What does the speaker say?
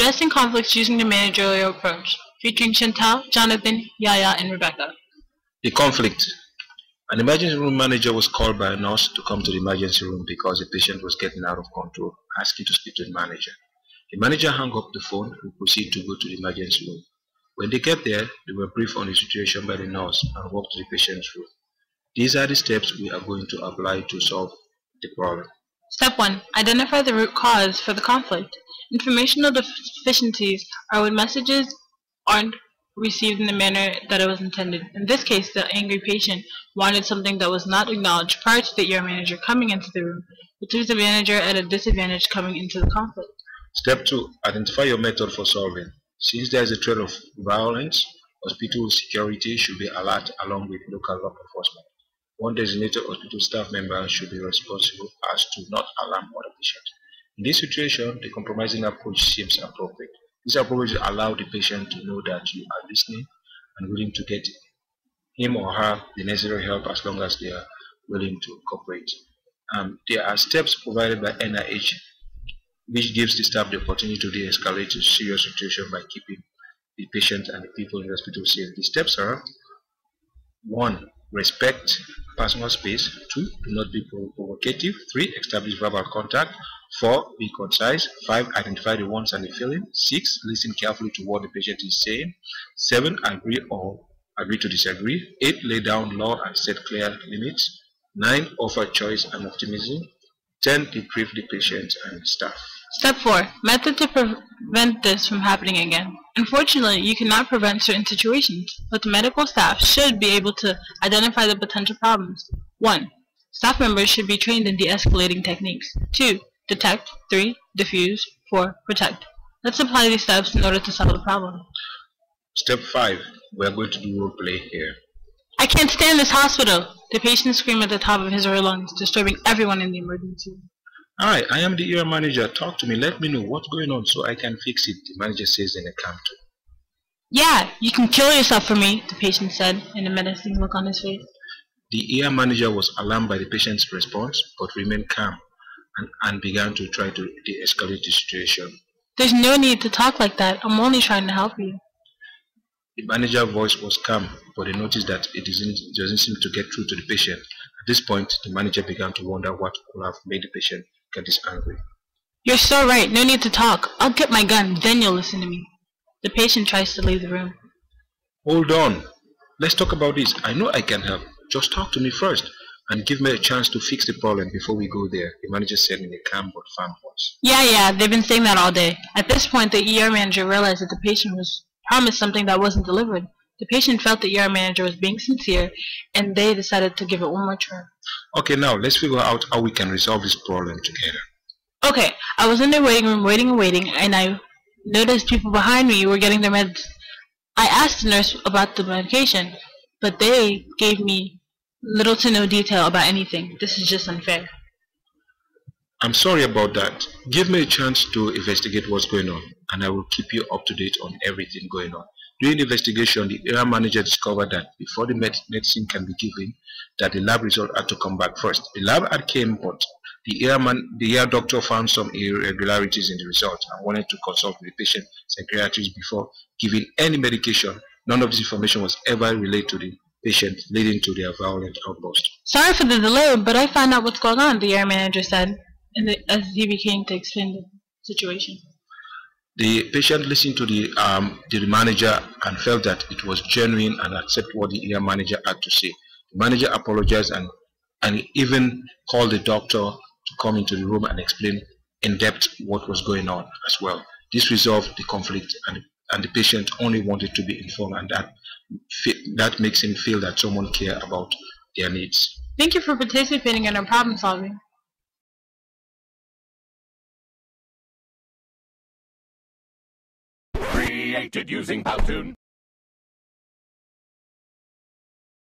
Addressing conflicts using the managerial approach, featuring Chantal, Jonathan, Yaya, and Rebecca. The conflict. An emergency room manager was called by a nurse to come to the emergency room because a patient was getting out of control, asking to speak to the manager. The manager hung up the phone and proceeded to go to the emergency room. When they get there, they were briefed on the situation by the nurse and walked to the patient's room. These are the steps we are going to apply to solve the problem. Step 1. Identify the root cause for the conflict. Informational deficiencies are when messages aren't received in the manner that it was intended. In this case, the angry patient wanted something that was not acknowledged prior to the ER manager coming into the room, which leaves the manager at a disadvantage coming into the conflict. Step 2. Identify your method for solving. Since there is a threat of violence, hospital security should be alert along with local law enforcement. One designated hospital staff member should be responsible as to not alarm other patients. In this situation, the compromising approach seems appropriate. This approach allows the patient to know that you are listening and willing to get him or her the necessary help as long as they are willing to cooperate. There are steps provided by NIH which gives the staff the opportunity to de-escalate a serious situation by keeping the patient and the people in the hospital safe. The steps are: 1. Respect personal space. 2. Do not be provocative. 3. Establish verbal contact. 4. Be concise. 5. Identify the wants and the feelings. 6. Listen carefully to what the patient is saying. 7. Agree to disagree. 8. Lay down law and set clear limits. 9. Offer choice and optimism. 10. Debrief the patient and staff. Step 4. Method to prevent this from happening again. Unfortunately, you cannot prevent certain situations, but the medical staff should be able to identify the potential problems. 1. Staff members should be trained in de-escalating techniques. 2. Detect. 3. Diffuse. 4. Protect. Let's apply these steps in order to solve the problem. Step 5. We are going to do role play here. I can't stand this hospital! The patient screamed at the top of his or her lungs, disturbing everyone in the emergency room. Hi, I am the ER manager. Talk to me. Let me know what's going on so I can fix it, the manager says in a calm tone. Yeah, you can kill yourself for me, the patient said, in a menacing look on his face. The ER manager was alarmed by the patient's response, but remained calm and began to try to de-escalate the situation. There's no need to talk like that. I'm only trying to help you. The manager's voice was calm, but they noticed that it doesn't seem to get through to the patient. At this point, the manager began to wonder what could have made the patient get this angry. You're so right. No need to talk. I'll get my gun, then you'll listen to me. The patient tries to leave the room. Hold on. Let's talk about this. I know I can help. Just talk to me first and give me a chance to fix the problem before we go there, the manager said in a calm but firm voice. Yeah, they've been saying that all day. At this point, the ER manager realized that the patient was promised something that wasn't delivered. The patient felt the ER manager was being sincere, and they decided to give it one more try. Okay, now let's figure out how we can resolve this problem together. Okay, I was in the waiting room waiting, and I noticed people behind me were getting their meds. I asked the nurse about the medication, but they gave me little to no detail about anything. This is just unfair. I'm sorry about that. Give me a chance to investigate what's going on, and I will keep you up to date on everything going on. During the investigation, the ER manager discovered that before the medicine can be given, that the lab result had to come back first. The lab had came, but the ER doctor found some irregularities in the results and wanted to consult with the patient psychiatrist before giving any medication. None of this information was ever relayed to the patient, leading to their violent outburst. Sorry for the delay, but I found out what's going on, the ER manager said, as he began to explain the situation. The patient listened to the manager and felt that it was genuine and accepted what the ER manager had to say. The manager apologized and even called the doctor to come into the room and explain in depth what was going on as well. This resolved the conflict, and the patient only wanted to be informed, and that makes him feel that someone cares about their needs. Thank you for participating in our problem solving. Created using Powtoon.